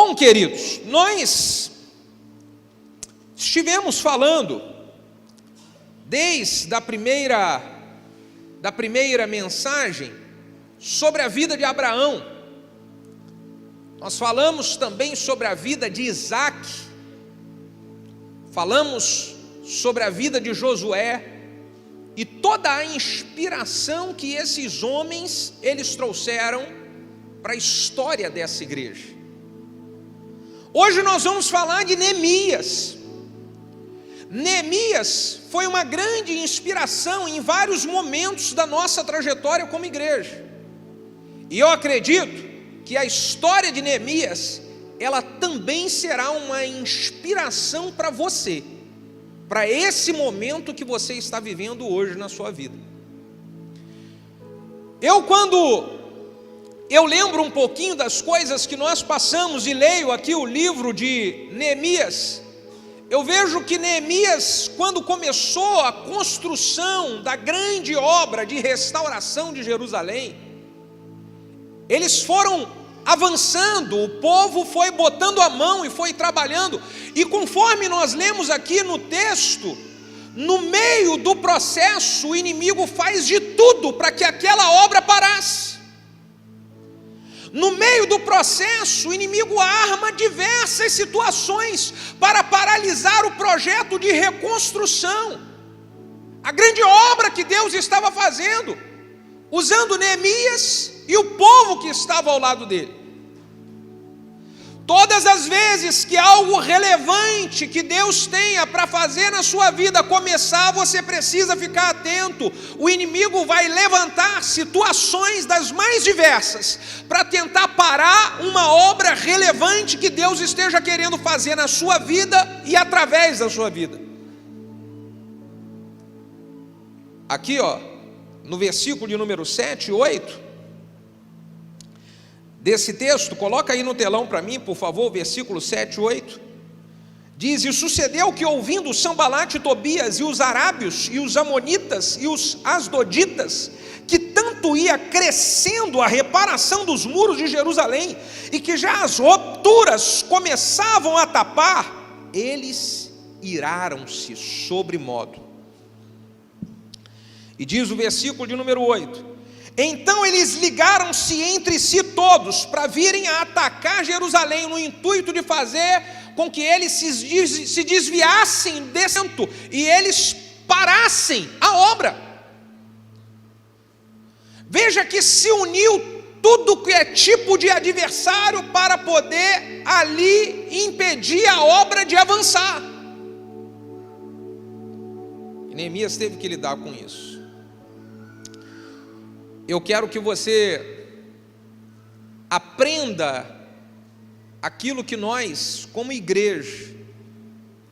Bom, queridos, nós estivemos falando desde a primeira mensagem sobre a vida de Abraão. Nós falamos também sobre a vida de Isaac, falamos sobre a vida de Josué e toda a inspiração que esses homens eles trouxeram para a história dessa igreja. Hoje nós vamos falar de Neemias. Neemias foi uma grande inspiração em vários momentos da nossa trajetória como igreja. E eu acredito que a história de Neemias, ela também será uma inspiração para você, para esse momento que você está vivendo hoje na sua vida. Quando eu lembro um pouquinho das coisas que nós passamos e leio aqui o livro de Neemias, eu vejo que Neemias, quando começou a construção da grande obra de restauração de Jerusalém, eles foram avançando, o povo foi botando a mão e foi trabalhando, e conforme nós lemos aqui no texto, no meio do processo, o inimigo faz de tudo para que aquela obra parasse. No meio do processo, o inimigo arma diversas situações para paralisar o projeto de reconstrução, a grande obra que Deus estava fazendo, usando Neemias e o povo que estava ao lado dele. Todas as vezes que algo relevante que Deus tenha para fazer na sua vida começar, você precisa ficar atento. O inimigo vai levantar situações das mais diversas para tentar parar uma obra relevante que Deus esteja querendo fazer na sua vida e através da sua vida. Aqui, no versículo de número 7 e 8, desse texto, coloca aí no telão para mim, por favor, versículo 7 e 8, diz: e sucedeu que, ouvindo Sambalate e Tobias, e os arábios, e os amonitas, e os asdoditas, que tanto ia crescendo a reparação dos muros de Jerusalém, e que já as rupturas começavam a tapar, eles iraram-se sobremodo. E diz o versículo de número 8: então eles ligaram-se entre si todos para virem a atacar Jerusalém, no intuito de fazer com que eles se desviassem desse centro e eles parassem a obra. Veja que se uniu tudo que é tipo de adversário para poder ali impedir a obra de avançar. E Neemias teve que lidar com isso. Eu quero que você aprenda aquilo que nós, como igreja,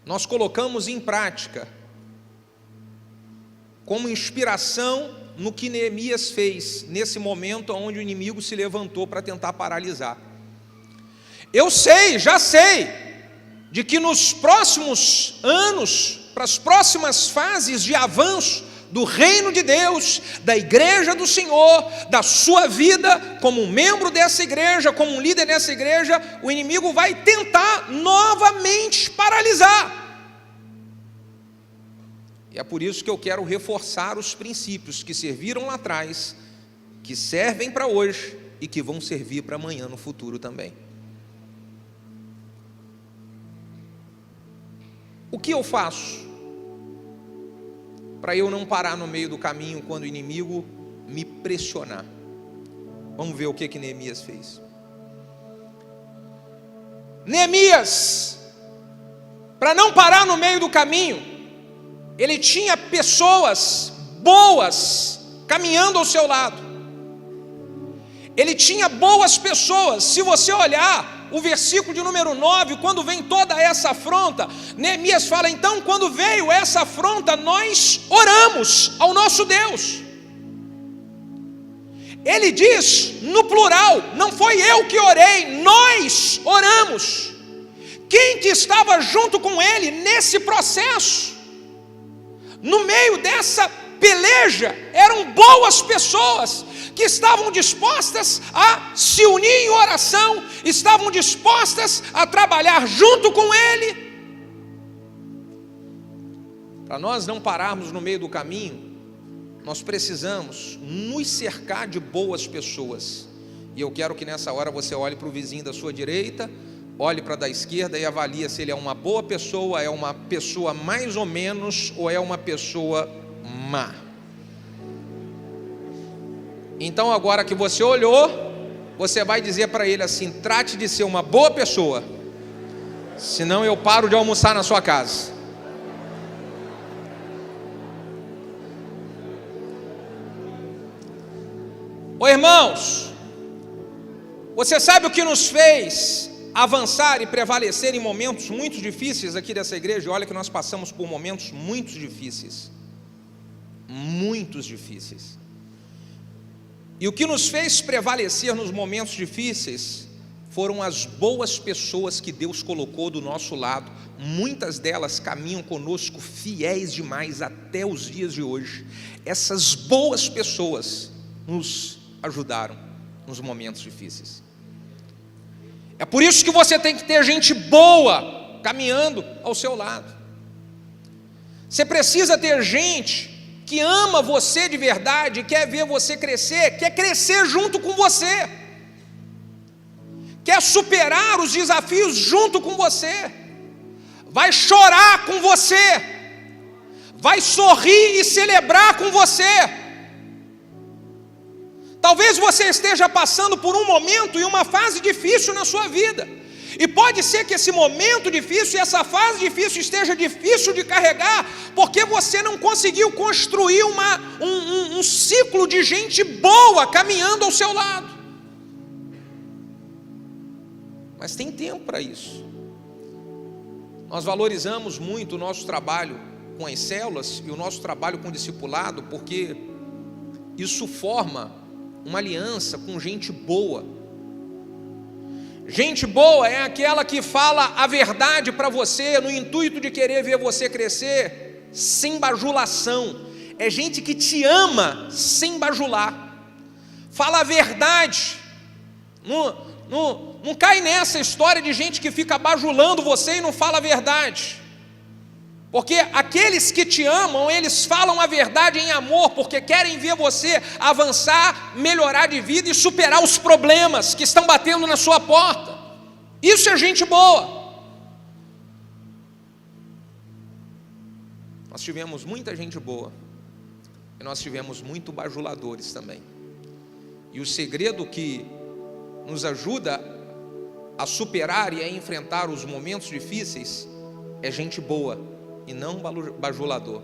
nós colocamos em prática, como inspiração no que Neemias fez, nesse momento onde o inimigo se levantou para tentar paralisar. Eu já sei, de que nos próximos anos, para as próximas fases de avanço, do reino de Deus, da igreja do Senhor, da sua vida, como um membro dessa igreja, como um líder dessa igreja, o inimigo vai tentar novamente paralisar. E é por isso que eu quero reforçar os princípios que serviram lá atrás, que servem para hoje e que vão servir para amanhã no futuro também. O que eu faço para eu não parar no meio do caminho quando o inimigo me pressionar? Vamos ver o que Neemias fez. Neemias, para não parar no meio do caminho, ele tinha pessoas boas caminhando ao seu lado. Ele tinha boas pessoas. Se você olhar o versículo de número 9, quando vem toda essa afronta, Neemias fala: então, quando veio essa afronta, nós oramos ao nosso Deus. Ele diz no plural: não foi eu que orei, nós oramos. Quem que estava junto com ele nesse processo? No meio dessa peleja eram boas pessoas que estavam dispostas a se unir em oração, estavam dispostas a trabalhar junto com ele. Para nós não pararmos no meio do caminho, nós precisamos nos cercar de boas pessoas. E eu quero que nessa hora você olhe para o vizinho da sua direita, olhe para da esquerda e avalie se ele é uma boa pessoa, é uma pessoa mais ou menos, ou é uma pessoa má. Então agora que você olhou, você vai dizer para ele assim: trate de ser uma boa pessoa, senão eu paro de almoçar na sua casa. Ô irmãos, você sabe o que nos fez avançar e prevalecer em momentos muito difíceis aqui dessa igreja? Olha que nós passamos por momentos muito difíceis. Muitos difíceis. E o que nos fez prevalecer nos momentos difíceis foram as boas pessoas que Deus colocou do nosso lado. Muitas delas caminham conosco fiéis demais até os dias de hoje. Essas boas pessoas nos ajudaram nos momentos difíceis. É por isso que você tem que ter gente boa caminhando ao seu lado. Você precisa ter gente que ama você de verdade, quer ver você crescer, quer crescer junto com você, quer superar os desafios junto com você, vai chorar com você, vai sorrir e celebrar com você. Talvez você esteja passando por um momento e uma fase difícil na sua vida, e pode ser que esse momento difícil e essa fase difícil esteja difícil de carregar, porque você não conseguiu construir um ciclo de gente boa caminhando ao seu lado. Mas tem tempo para isso. Nós valorizamos muito o nosso trabalho com as células e o nosso trabalho com o discipulado, porque isso forma uma aliança com gente boa. Gente boa é aquela que fala a verdade para você, no intuito de querer ver você crescer, sem bajulação. É gente que te ama sem bajular. Fala a verdade. Não cai nessa história de gente que fica bajulando você e não fala a verdade. Porque aqueles que te amam, eles falam a verdade em amor, porque querem ver você avançar, melhorar de vida e superar os problemas que estão batendo na sua porta. Isso é gente boa. Nós tivemos muita gente boa, e nós tivemos muito bajuladores também. E o segredo que nos ajuda a superar e a enfrentar os momentos difíceis é gente boa e não bajulador.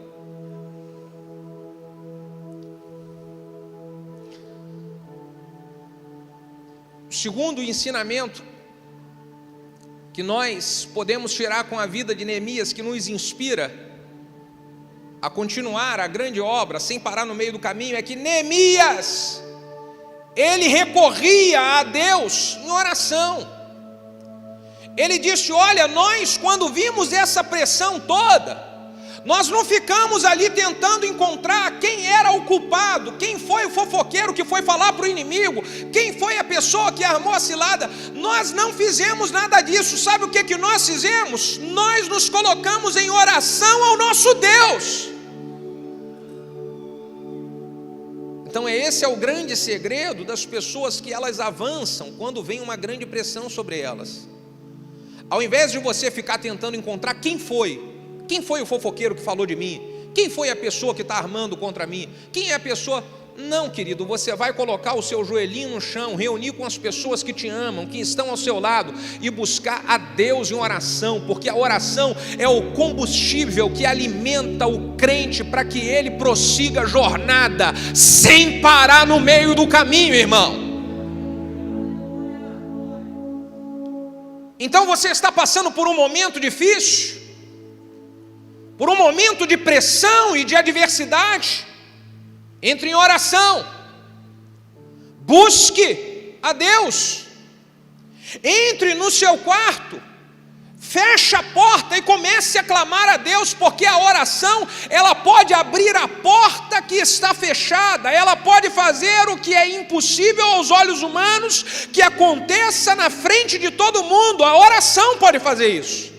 O segundo ensinamento que nós podemos tirar com a vida de Neemias, que nos inspira a continuar a grande obra sem parar no meio do caminho, é que Neemias, ele recorria a Deus em oração. Ele disse: olha, nós quando vimos essa pressão toda, nós não ficamos ali tentando encontrar quem era o culpado, quem foi o fofoqueiro que foi falar para o inimigo, quem foi a pessoa que armou a cilada. Nós não fizemos nada disso. Sabe o que nós fizemos? Nós nos colocamos em oração ao nosso Deus. Então esse é o grande segredo das pessoas, que elas avançam quando vem uma grande pressão sobre elas. Ao invés de você ficar tentando encontrar quem foi o fofoqueiro que falou de mim, quem foi a pessoa que está armando contra mim, quem é a pessoa... Não, querido, você vai colocar o seu joelhinho no chão, reunir com as pessoas que te amam, que estão ao seu lado, e buscar a Deus em oração, porque a oração é o combustível que alimenta o crente para que ele prossiga a jornada sem parar no meio do caminho, irmão. Então você está passando por um momento difícil, por um momento de pressão e de adversidade, entre em oração, busque a Deus, entre no seu quarto, Feche a porta e comece a clamar a Deus, porque a oração, ela pode abrir a porta que está fechada, ela pode fazer o que é impossível aos olhos humanos, que aconteça na frente de todo mundo. A oração pode fazer isso.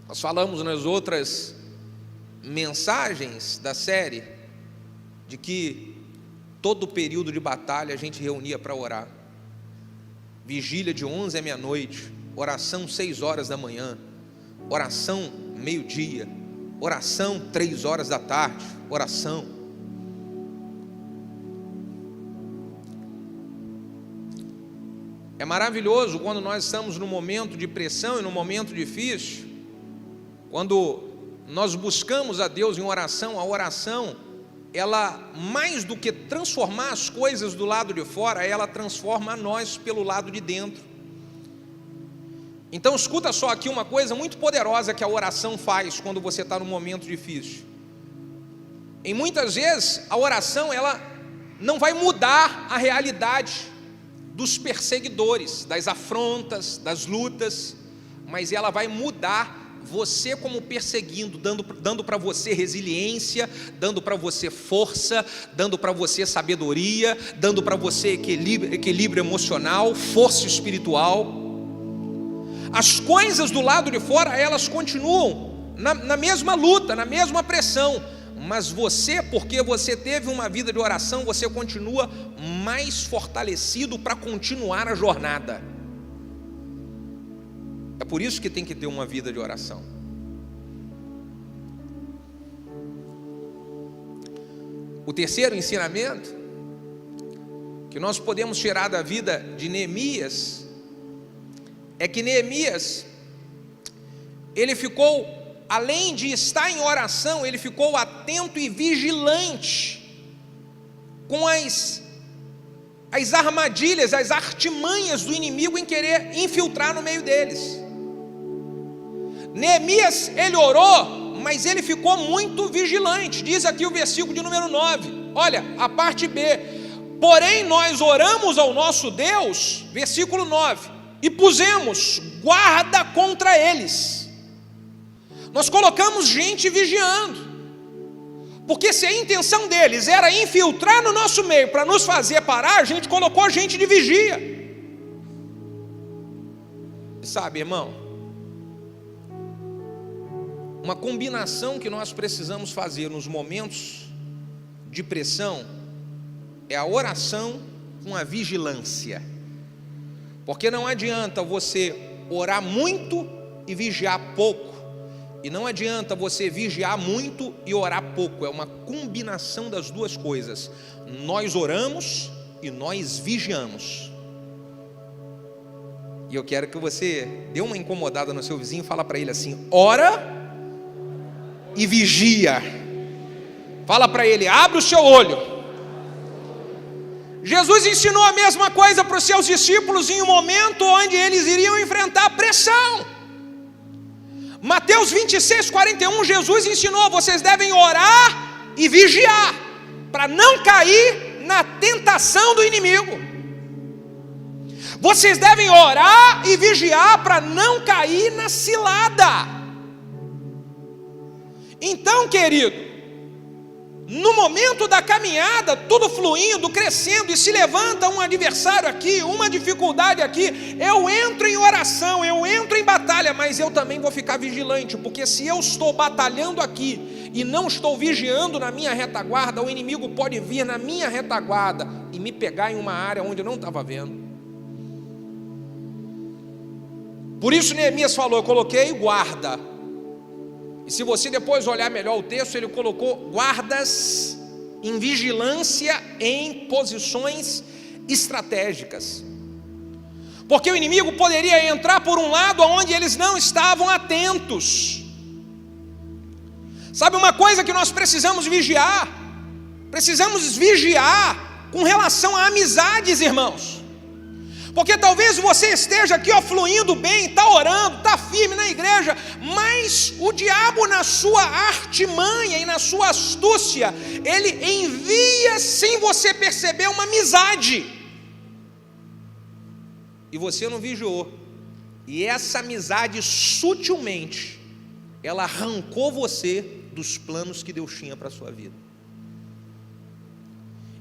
Nós falamos nas outras mensagens da série, de que todo período de batalha a gente reunia para orar. Vigília de 11 à meia-noite, oração 6 horas da manhã, oração meio-dia, oração 3 horas da tarde, oração. É maravilhoso quando nós estamos num momento de pressão e num momento difícil, quando nós buscamos a Deus em oração. A oração, ela, mais do que transformar as coisas do lado de fora, ela transforma a nós pelo lado de dentro. Então escuta só aqui uma coisa muito poderosa que a oração faz quando você está num momento difícil. E muitas vezes a oração, ela não vai mudar a realidade dos perseguidores, das afrontas, das lutas, mas ela vai mudar você como perseguindo, dando para você resiliência, dando para você força, dando para você sabedoria, dando para você equilíbrio emocional, força espiritual. As coisas do lado de fora, elas continuam na mesma luta, na mesma pressão, mas você, porque você teve uma vida de oração, você continua mais fortalecido para continuar a jornada. É por isso que tem que ter uma vida de oração. O terceiro ensinamento que nós podemos tirar da vida de Neemias é que Neemias, ele ficou, além de estar em oração, ele ficou atento e vigilante com as armadilhas, as artimanhas do inimigo em querer infiltrar no meio deles. Neemias, ele orou, mas ele ficou muito vigilante. Diz aqui o versículo de número 9, olha, a parte B: porém nós oramos ao nosso Deus, versículo 9, e pusemos guarda contra eles. Nós colocamos gente vigiando, porque se a intenção deles era infiltrar no nosso meio para nos fazer parar, a gente colocou gente de vigia. E sabe, irmão, uma combinação que nós precisamos fazer nos momentos de pressão é a oração com a vigilância. Porque não adianta você orar muito e vigiar pouco, e não adianta você vigiar muito e orar pouco. É uma combinação das duas coisas. Nós oramos e nós vigiamos. E eu quero que você dê uma incomodada no seu vizinho e fala para ele assim: ora e vigia. Fala para ele: abre o seu olho. Jesus ensinou a mesma coisa para os seus discípulos em um momento onde eles iriam enfrentar pressão. Mateus 26:41, Jesus ensinou: vocês devem orar e vigiar, para não cair na tentação do inimigo. Vocês devem orar e vigiar para não cair na cilada. Então, querido, no momento da caminhada, tudo fluindo, crescendo, e se levanta um adversário aqui, uma dificuldade aqui, eu entro em oração, eu entro em batalha, mas eu também vou ficar vigilante, porque se eu estou batalhando aqui e não estou vigiando na minha retaguarda, o inimigo pode vir na minha retaguarda e me pegar em uma área onde eu não estava vendo. Por isso Neemias falou: eu coloquei guarda. E se você depois olhar melhor o texto, ele colocou guardas em vigilância em posições estratégicas. Porque o inimigo poderia entrar por um lado onde eles não estavam atentos. Sabe uma coisa que nós precisamos vigiar? Precisamos vigiar com relação a amizades, irmãos. Porque talvez você esteja aqui, fluindo bem, está orando, está firme na igreja, mas o diabo, na sua artimanha e na sua astúcia, ele envia, sem você perceber, uma amizade, e você não vigiou, E essa amizade, sutilmente, ela arrancou você dos planos que Deus tinha para a sua vida.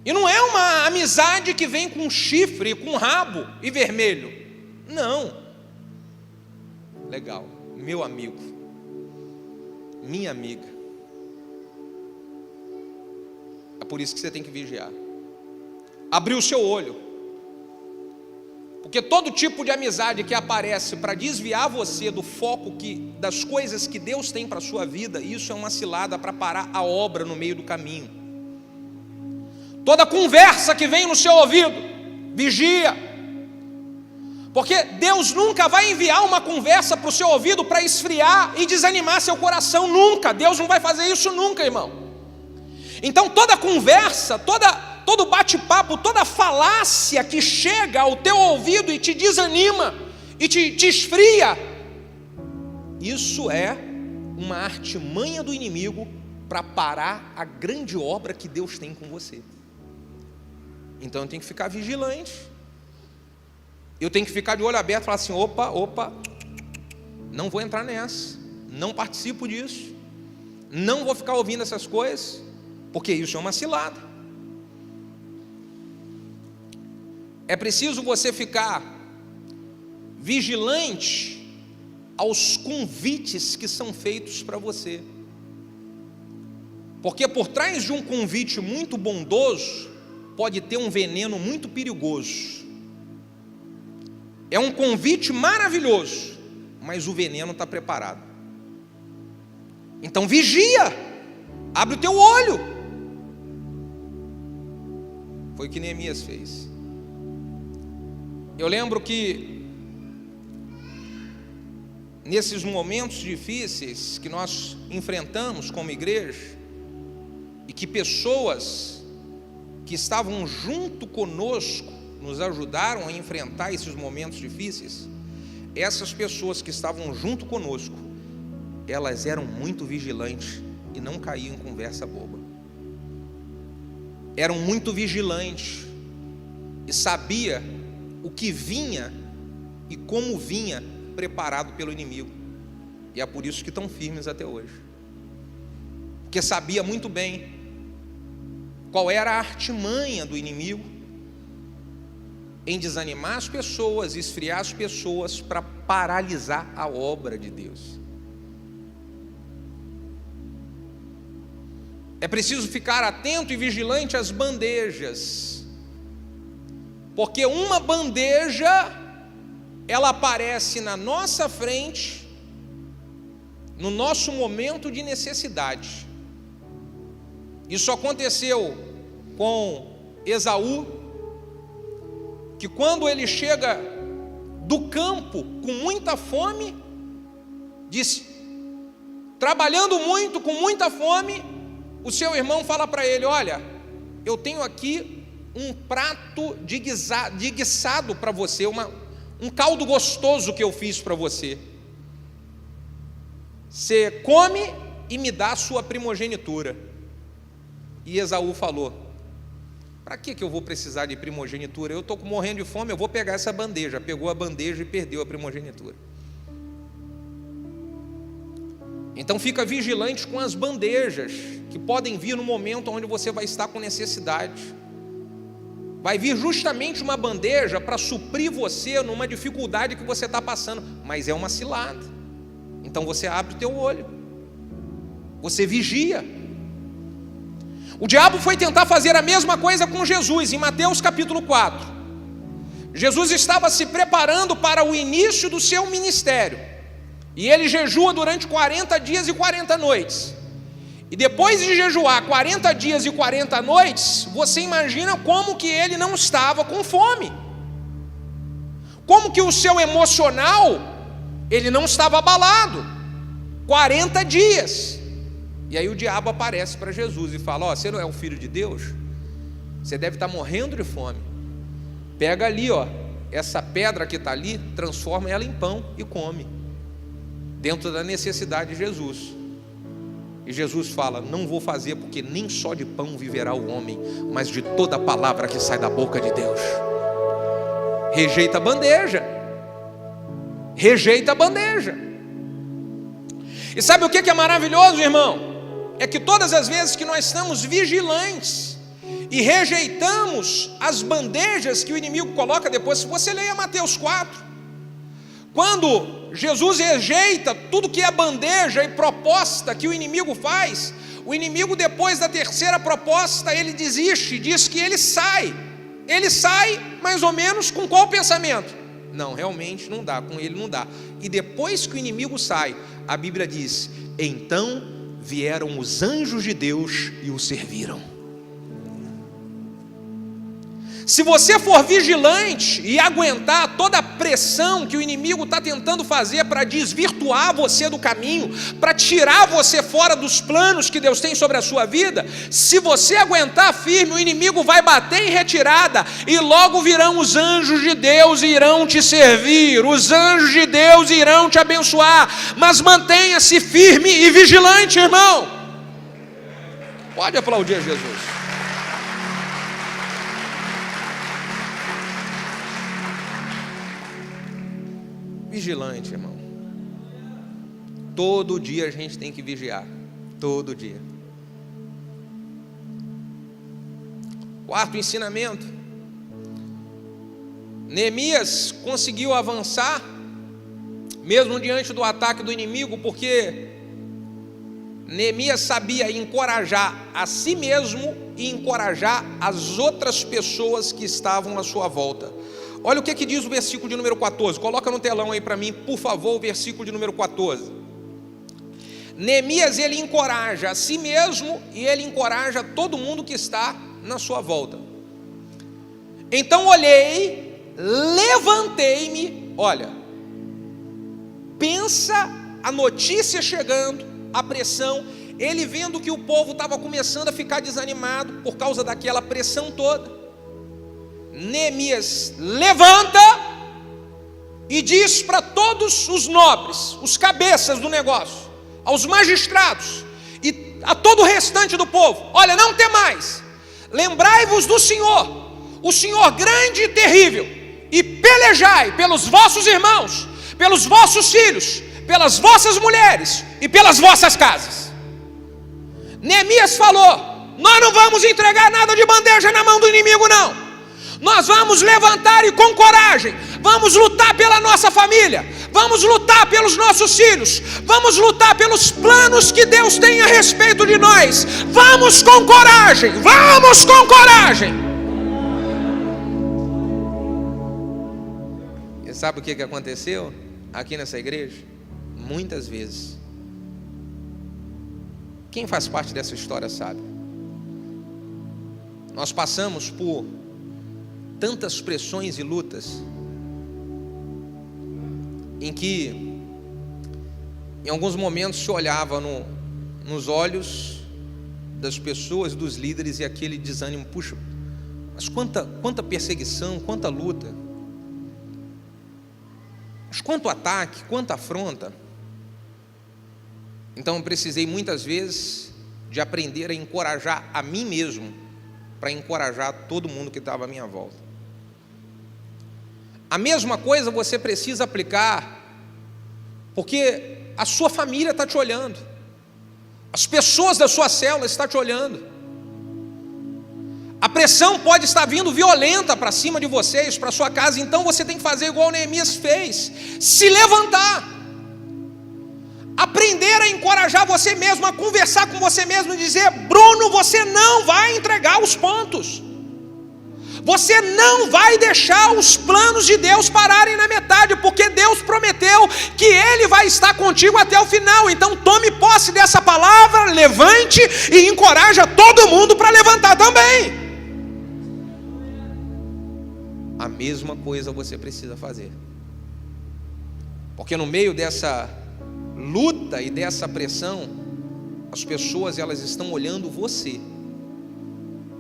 E não é uma amizade que vem com chifre, com rabo e vermelho. Não. Legal. Meu amigo, minha amiga. É por isso que você tem que vigiar. Abrir o seu olho. Porque todo tipo de amizade que aparece para desviar você do foco das coisas que Deus tem para a sua vida, isso é uma cilada para parar a obra no meio do caminho. Toda conversa que vem no seu ouvido, vigia. Porque Deus nunca vai enviar uma conversa para o seu ouvido para esfriar e desanimar seu coração, nunca. Deus não vai fazer isso nunca, irmão. Então toda conversa, todo bate-papo, toda falácia que chega ao teu ouvido e te desanima, e te esfria, isso é uma artimanha do inimigo para parar a grande obra que Deus tem com você. Então eu tenho que ficar vigilante, eu tenho que ficar de olho aberto e falar assim, opa, não vou entrar nessa, não participo disso, não vou ficar ouvindo essas coisas, porque isso é uma cilada. É preciso você ficar vigilante aos convites que são feitos para você, porque por trás de um convite muito bondoso, pode ter um veneno muito perigoso. É um convite maravilhoso, mas o veneno está preparado. Então vigia, abre o teu olho. Foi o que Neemias fez. Eu lembro que nesses momentos difíceis que nós enfrentamos como igreja, e que pessoas que estavam junto conosco nos ajudaram a enfrentar esses momentos difíceis, essas pessoas que estavam junto conosco, elas eram muito vigilantes e não caíam em conversa boba. Eram muito vigilantes e sabia o que vinha e como vinha preparado pelo inimigo. E é por isso que estão firmes até hoje. Porque sabia muito bem qual era a artimanha do inimigo em desanimar as pessoas, esfriar as pessoas para paralisar a obra de Deus. É preciso ficar atento e vigilante às bandejas, porque uma bandeja, ela aparece na nossa frente, no nosso momento de necessidade. Isso aconteceu com Esaú, que quando ele chega do campo com muita fome, disse, trabalhando muito, com muita fome, o seu irmão fala para ele, olha, eu tenho aqui um prato de guisado para você, um caldo gostoso que eu fiz para você. Você come e me dá a sua primogenitura. E Esaú falou, para que eu vou precisar de primogenitura? Eu estou morrendo de fome, eu vou pegar essa bandeja. Pegou a bandeja e perdeu a primogenitura. Então fica vigilante com as bandejas, que podem vir no momento onde você vai estar com necessidade. Vai vir justamente uma bandeja para suprir você numa dificuldade que você está passando, mas é uma cilada. Então você abre o teu olho, você vigia. O diabo foi tentar fazer a mesma coisa com Jesus, em Mateus capítulo 4. Jesus estava se preparando para o início do seu ministério, e ele jejua durante 40 dias e 40 noites. E depois de jejuar 40 dias e 40 noites, você imagina como que ele não estava com fome, como que o seu emocional, ele não estava abalado. 40 dias. E aí o diabo aparece para Jesus e fala, ó, você não é o filho de Deus? Você deve estar morrendo de fome. Pega ali, ó, essa pedra que está ali, transforma ela em pão e come, dentro da necessidade de Jesus. E Jesus fala, não vou fazer, porque nem só de pão viverá o homem, mas de toda palavra que sai da boca de Deus. Rejeita a bandeja. rejeita a bandeja. E sabe o que é maravilhoso, irmão? É que todas as vezes que nós estamos vigilantes e rejeitamos as bandejas que o inimigo coloca depois, se você leia Mateus 4, quando Jesus rejeita tudo que é bandeja e proposta que o inimigo faz, o inimigo, depois da terceira proposta, ele desiste, diz que ele sai mais ou menos com qual pensamento? Não, realmente não dá, com ele não dá. E depois que o inimigo sai, a Bíblia diz: então vieram os anjos de Deus e o serviram. Se você for vigilante e aguentar toda a pressão que o inimigo está tentando fazer para desvirtuar você do caminho, para tirar você fora dos planos que Deus tem sobre a sua vida, se você aguentar firme, o inimigo vai bater em retirada e logo virão os anjos de Deus e irão te servir, os anjos de Deus irão te abençoar, mas mantenha-se firme e vigilante, irmão. Pode aplaudir a Jesus. Vigilante, irmão. Todo dia a gente tem que vigiar. Todo dia. Quarto ensinamento. Neemias conseguiu avançar, mesmo diante do ataque do inimigo, porque Neemias sabia encorajar a si mesmo e encorajar as outras pessoas que estavam à sua volta. Olha o que diz o versículo de número 14. Coloca no telão aí para mim, por favor, o versículo de número 14. Neemias, ele encoraja a si mesmo e ele encoraja todo mundo que está na sua volta. Então olhei, levantei-me, olha, pensa a notícia chegando, a pressão, ele vendo que o povo estava começando a ficar desanimado por causa daquela pressão toda. Neemias levanta e diz para todos os nobres, os cabeças do negócio, aos magistrados e a todo o restante do povo: olha, não temais, lembrai-vos do Senhor, o Senhor grande e terrível, e pelejai pelos vossos irmãos, pelos vossos filhos, pelas vossas mulheres e pelas vossas casas. Neemias falou: nós não vamos entregar nada de bandeja na mão do inimigo, não. Nós vamos levantar e com coragem, vamos lutar pela nossa família, vamos lutar pelos nossos filhos, vamos lutar pelos planos que Deus tem a respeito de nós. Vamos com coragem, vamos com coragem. E sabe o que aconteceu aqui nessa igreja? Muitas vezes, quem faz parte dessa história sabe, nós passamos por tantas pressões e lutas, em que em alguns momentos se olhava nos olhos das pessoas, dos líderes, e aquele desânimo: puxa, mas quanta perseguição, quanta luta, mas quanto ataque, quanta afronta. Então eu precisei muitas vezes de aprender a encorajar a mim mesmo, para encorajar todo mundo que estava à minha volta. A mesma coisa você precisa aplicar, porque a sua família está te olhando, as pessoas da sua célula estão te olhando. A pressão pode estar vindo violenta para cima de vocês, para sua casa. Então você tem que fazer igual Neemias fez: se levantar, aprender a encorajar você mesmo, a conversar com você mesmo e dizer: Bruno, você não vai entregar os pontos, você não vai deixar os planos de Deus pararem na metade, porque Deus prometeu que Ele vai estar contigo até o final. Então tome posse dessa palavra, levante e encoraja todo mundo para levantar também. A mesma coisa você precisa fazer, porque no meio dessa luta e dessa pressão, as pessoas, elas estão olhando você,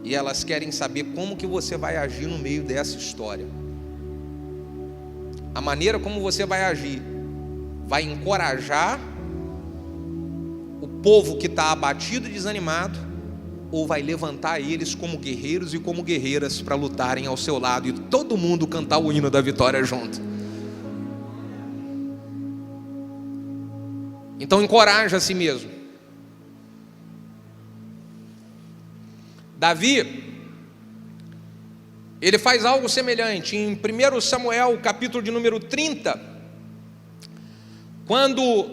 e elas querem saber como que você vai agir no meio dessa história. A maneira como você vai agir vai encorajar o povo que está abatido e desanimado, ou vai levantar eles como guerreiros e como guerreiras para lutarem ao seu lado e todo mundo cantar o hino da vitória junto. Então encoraja a si mesmo. Davi, ele faz algo semelhante em 1 Samuel, capítulo de número 30, quando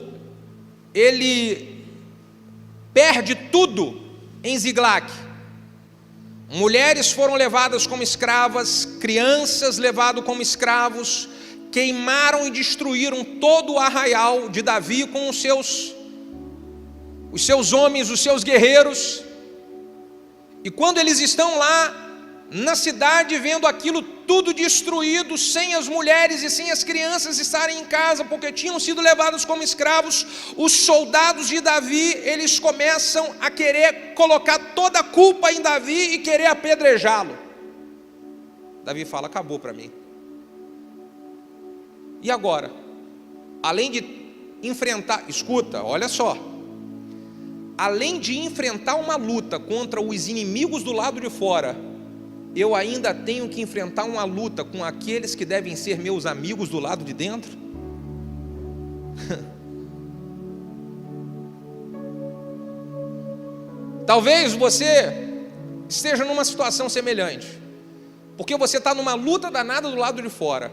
ele perde tudo em Ziglag. Mulheres foram levadas como escravas, crianças levadas como escravos, queimaram e destruíram todo o arraial de Davi com os seus homens, os seus guerreiros. E quando eles estão lá na cidade, vendo aquilo tudo destruído, sem as mulheres e sem as crianças estarem em casa, porque tinham sido levados como escravos, os soldados de Davi, eles começam a querer colocar toda a culpa em Davi e querer apedrejá-lo. Davi fala: acabou para mim. E agora? Além de enfrentar, escuta, olha só, além de enfrentar uma luta contra os inimigos do lado de fora, eu ainda tenho que enfrentar uma luta com aqueles que devem ser meus amigos do lado de dentro? Talvez você esteja numa situação semelhante, porque você está numa luta danada do lado de fora,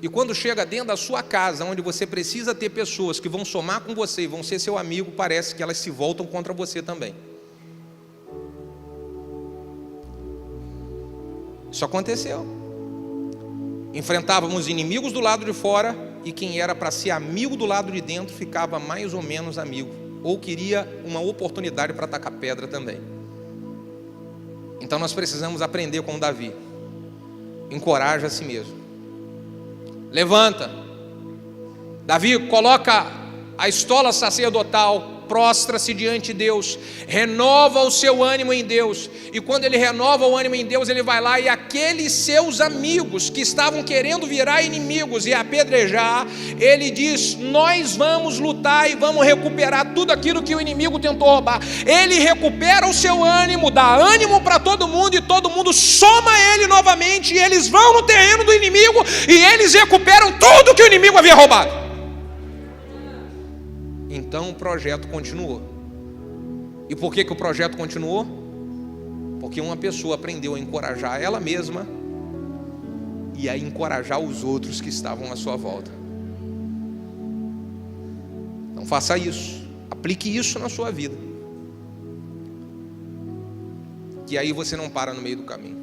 e quando chega dentro da sua casa, onde você precisa ter pessoas que vão somar com você e vão ser seu amigo, parece que elas se voltam contra você também. Isso aconteceu. Enfrentávamos inimigos do lado de fora, e quem era para ser amigo do lado de dentro ficava mais ou menos amigo, ou queria uma oportunidade para tacar pedra também. Então nós precisamos aprender com Davi. Encoraja a si mesmo. Levanta. Davi coloca a estola sacerdotal, prostra-se diante de Deus, renova o seu ânimo em Deus, e quando ele renova o ânimo em Deus, ele vai lá, e aqueles seus amigos que estavam querendo virar inimigos e apedrejar, ele diz: nós vamos lutar e vamos recuperar tudo aquilo que o inimigo tentou roubar. Ele recupera o seu ânimo, dá ânimo para todo mundo, e todo mundo soma ele novamente, e eles vão no terreno do inimigo, e eles recuperam tudo que o inimigo havia roubado. Então o projeto continuou. E por que o projeto continuou? Porque uma pessoa aprendeu a encorajar ela mesma e a encorajar os outros que estavam à sua volta. Então faça isso, aplique isso na sua vida, que aí você não para no meio do caminho.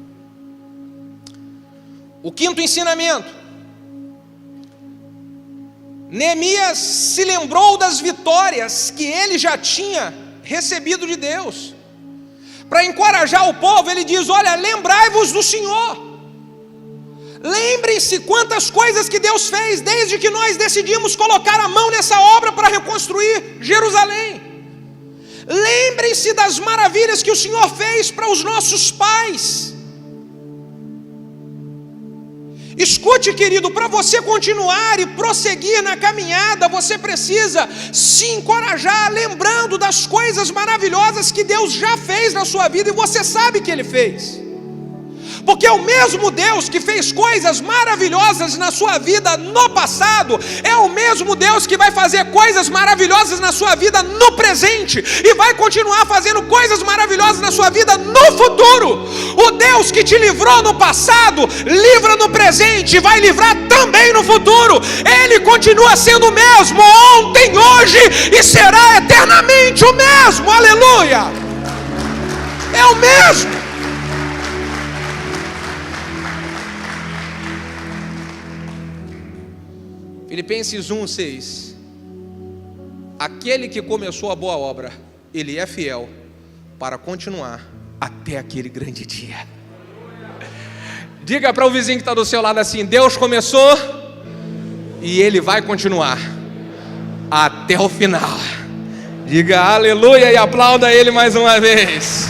O quinto ensinamento: Neemias se lembrou das vitórias que ele já tinha recebido de Deus. Para encorajar o povo, ele diz: olha, lembrai-vos do Senhor. Lembrem-se quantas coisas que Deus fez desde que nós decidimos colocar a mão nessa obra para reconstruir Jerusalém. Lembrem-se das maravilhas que o Senhor fez para os nossos pais. Escute, querido, para você continuar e prosseguir na caminhada, você precisa se encorajar, lembrando das coisas maravilhosas que Deus já fez na sua vida, e você sabe que Ele fez. Porque é o mesmo Deus que fez coisas maravilhosas na sua vida no passado, é o mesmo Deus que vai fazer coisas maravilhosas na sua vida no presente, e vai continuar fazendo coisas maravilhosas na sua vida no futuro. O Deus que te livrou no passado, livra no presente e vai livrar também no futuro. Ele continua sendo o mesmo ontem, hoje e será eternamente o mesmo. Aleluia! É o mesmo. Filipenses 1:6. Aquele que começou a boa obra, ele é fiel para continuar até aquele grande dia. Diga para o vizinho que está do seu lado assim: Deus começou e Ele vai continuar até o final. Diga aleluia e aplauda Ele mais uma vez.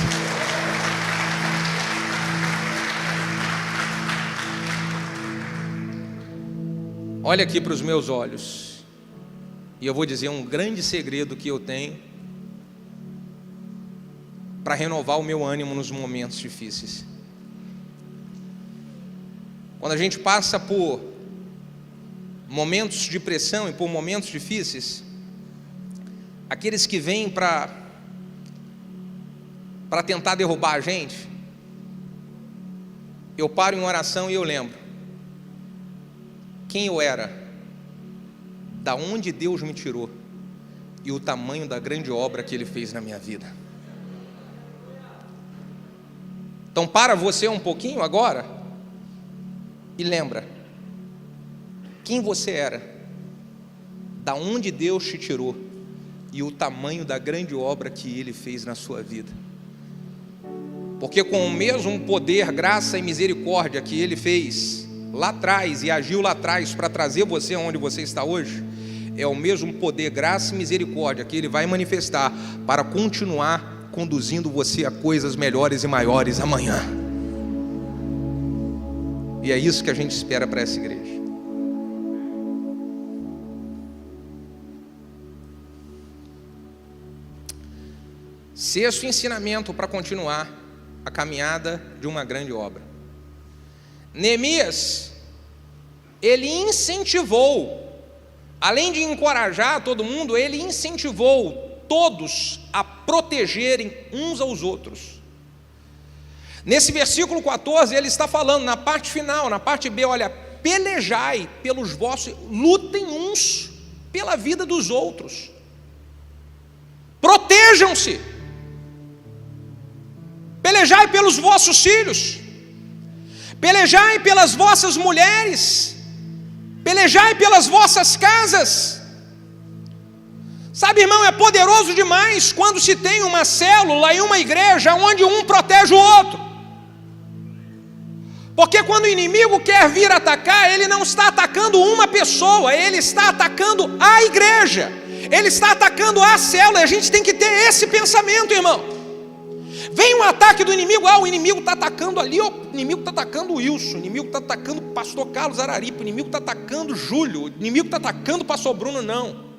Olha aqui para os meus olhos, e eu vou dizer um grande segredo que eu tenho para renovar o meu ânimo nos momentos difíceis. Quando a gente passa por momentos de pressão e por momentos difíceis, aqueles que vêm para tentar derrubar a gente, eu paro em oração e eu lembro quem eu era, da onde Deus me tirou e o tamanho da grande obra que Ele fez na minha vida. Então para você um pouquinho agora e lembra quem você era, da onde Deus te tirou e o tamanho da grande obra que Ele fez na sua vida. Porque com o mesmo poder, graça e misericórdia que Ele fez lá atrás e agiu lá atrás para trazer você aonde você está hoje, é o mesmo poder, graça e misericórdia que Ele vai manifestar para continuar conduzindo você a coisas melhores e maiores amanhã. E é isso que a gente espera para essa igreja. Sexto ensinamento para continuar a caminhada de uma grande obra. Neemias, ele incentivou, além de encorajar todo mundo, ele incentivou todos a protegerem uns aos outros. Nesse versículo 14, ele está falando, na parte final, na parte B, olha, pelejai pelos vossos, lutem uns pela vida dos outros, protejam-se, pelejai pelos vossos filhos, pelejai pelas vossas mulheres, pelejai pelas vossas casas. Sabe, irmão, é poderoso demais quando se tem uma célula e uma igreja onde um protege o outro. Porque quando o inimigo quer vir atacar, ele não está atacando uma pessoa, ele está atacando a igreja, ele está atacando a célula, e a gente tem que ter esse pensamento, irmão. Vem um ataque do inimigo, o inimigo está atacando ali, o inimigo está atacando o Wilson, o inimigo está atacando o pastor Carlos Araripe, o inimigo está atacando o Júlio, o inimigo está atacando o pastor Bruno, não.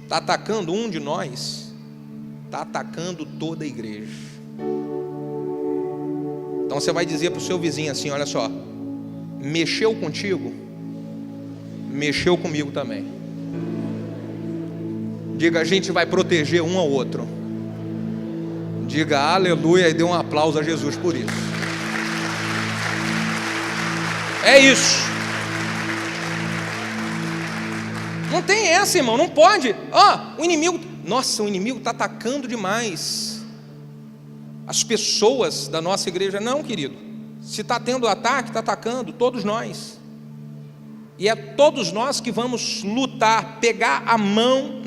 Está atacando um de nós, está atacando toda a igreja. Então você vai dizer para o seu vizinho assim, olha só, mexeu contigo, mexeu comigo também. Diga, a gente vai proteger um ao outro. Diga aleluia e dê um aplauso a Jesus por isso. É isso. Não tem essa, irmão, não pode. O inimigo, nossa, o inimigo está atacando demais as pessoas da nossa igreja. Não, querido. Se está tendo ataque, está atacando todos nós. E é todos nós que vamos lutar, pegar a mão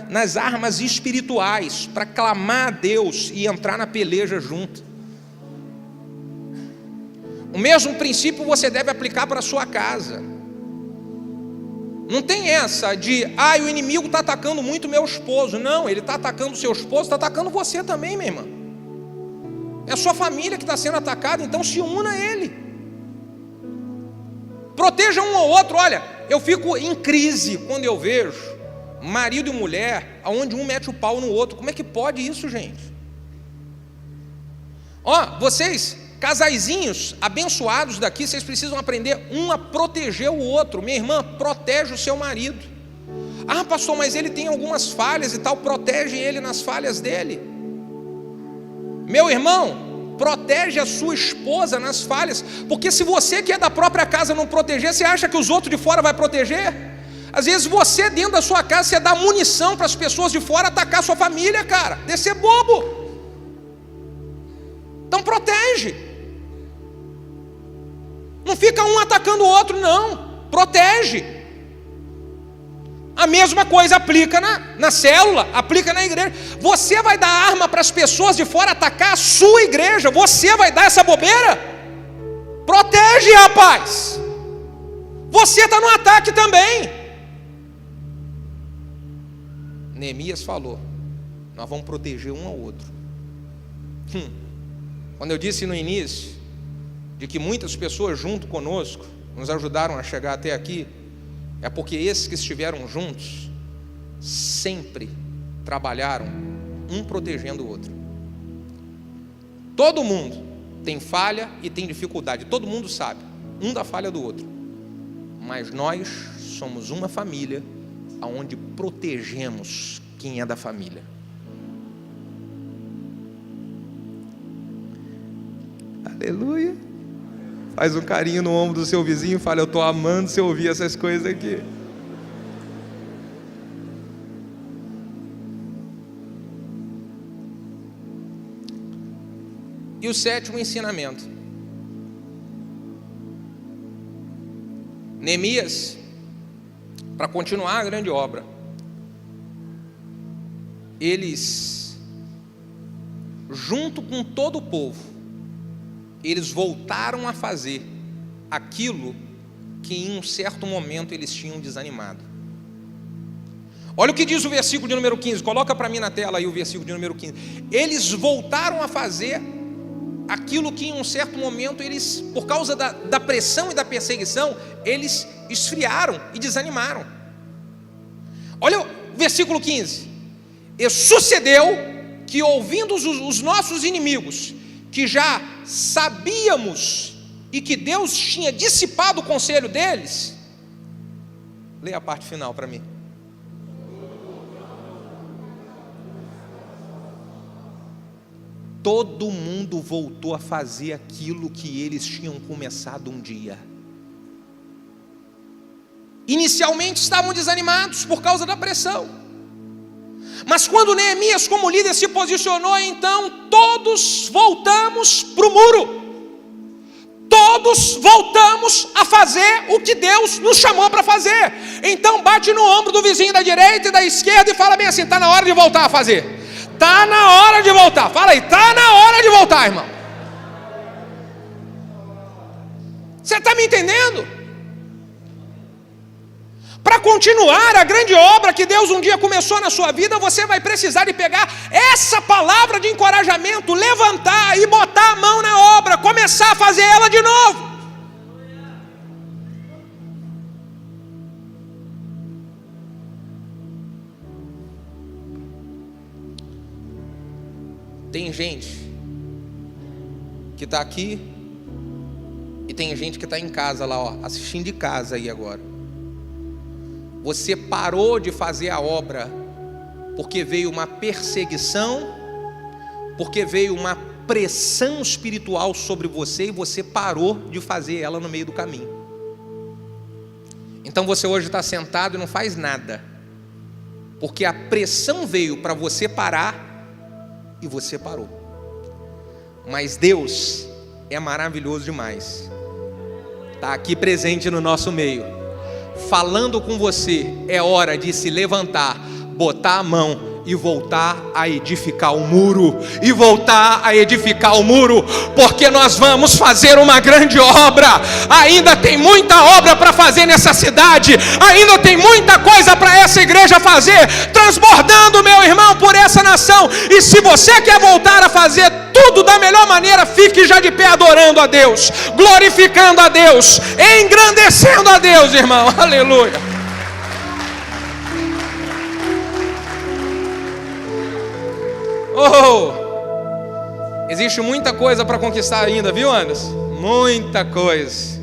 nas armas espirituais para clamar a Deus e entrar na peleja junto. O mesmo princípio você deve aplicar para a sua casa. Não tem essa de, o inimigo está atacando muito meu esposo. Não, ele está atacando o seu esposo, está atacando você também, minha irmã. É a sua família que está sendo atacada, então se una a ele. Proteja um ao outro. Olha, eu fico em crise quando eu vejo marido e mulher, onde um mete o pau no outro. Como é que pode isso, gente? Vocês, casaizinhos abençoados daqui, vocês precisam aprender um a proteger o outro. Minha irmã, protege o seu marido. Pastor, mas ele tem algumas falhas e tal. Protege ele nas falhas dele. Meu irmão, protege a sua esposa nas falhas, porque se você que é da própria casa não proteger, você acha que os outros de fora vai proteger? Às vezes você dentro da sua casa, você dá munição para as pessoas de fora atacar a sua família, cara, descer bobo. Então protege. Não fica um atacando o outro, não, protege. A mesma coisa aplica na célula, aplica na igreja. Você vai dar arma para as pessoas de fora atacar a sua igreja? Você vai dar essa bobeira? Protege, rapaz. Você está no ataque também. Neemias falou, nós vamos proteger um ao outro. Quando eu disse no início de que muitas pessoas junto conosco nos ajudaram a chegar até aqui, é porque esses que estiveram juntos sempre trabalharam um protegendo o outro. Todo mundo tem falha e tem dificuldade, todo mundo sabe, um da falha do outro, mas nós somos uma família aonde protegemos quem é da família. Aleluia. Faz um carinho no ombro do seu vizinho e fala: eu estou amando você ouvir essas coisas aqui. E o sétimo ensinamento: Neemias, para continuar a grande obra, eles, junto com todo o povo, eles voltaram a fazer aquilo que em um certo momento eles tinham desanimado. Olha o que diz o versículo de número 15, coloca para mim na tela aí o versículo de número 15. Eles voltaram a fazer aquilo que em um certo momento eles, por causa da pressão e da perseguição, eles esfriaram e desanimaram. Olha o versículo 15. E sucedeu que, ouvindo os nossos inimigos, que já sabíamos e que Deus tinha dissipado o conselho deles, leia a parte final para mim. Todo mundo voltou a fazer aquilo que eles tinham começado um dia. Inicialmente estavam desanimados por causa da pressão, mas quando Neemias como líder se posicionou, então todos voltamos para o muro, todos voltamos a fazer o que Deus nos chamou para fazer. Então bate no ombro do vizinho da direita e da esquerda e fala bem assim: está na hora de voltar a fazer. Está na hora de voltar. Fala aí, está na hora de voltar, irmão. Você está me entendendo? Para continuar a grande obra que Deus um dia começou na sua vida, você vai precisar de pegar essa palavra de encorajamento, levantar e botar a mão na obra, começar a fazer ela de novo. Tem gente que está aqui e tem gente que está em casa lá, ó, assistindo de casa aí agora. Você parou de fazer a obra porque veio uma perseguição, porque veio uma pressão espiritual sobre você e você parou de fazer ela no meio do caminho. Então você hoje está sentado e não faz nada, porque a pressão veio para você parar e você parou. Mas Deus é maravilhoso demais, está aqui presente no nosso meio, falando com você. É hora de se levantar, botar a mão e voltar a edificar o muro, e voltar a edificar o muro, porque nós vamos fazer uma grande obra. Ainda tem muita obra para fazer nessa cidade, ainda tem muita coisa para essa igreja fazer, transbordando, meu irmão, por essa nação. E se você quer voltar a fazer tudo da melhor maneira, fique já de pé adorando a Deus, glorificando a Deus, engrandecendo a Deus, irmão. Aleluia. Oh, existe muita coisa para conquistar ainda, viu, Anderson? Muita coisa.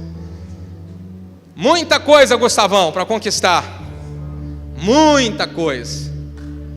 Muita coisa, Gustavão, para conquistar. Muita coisa.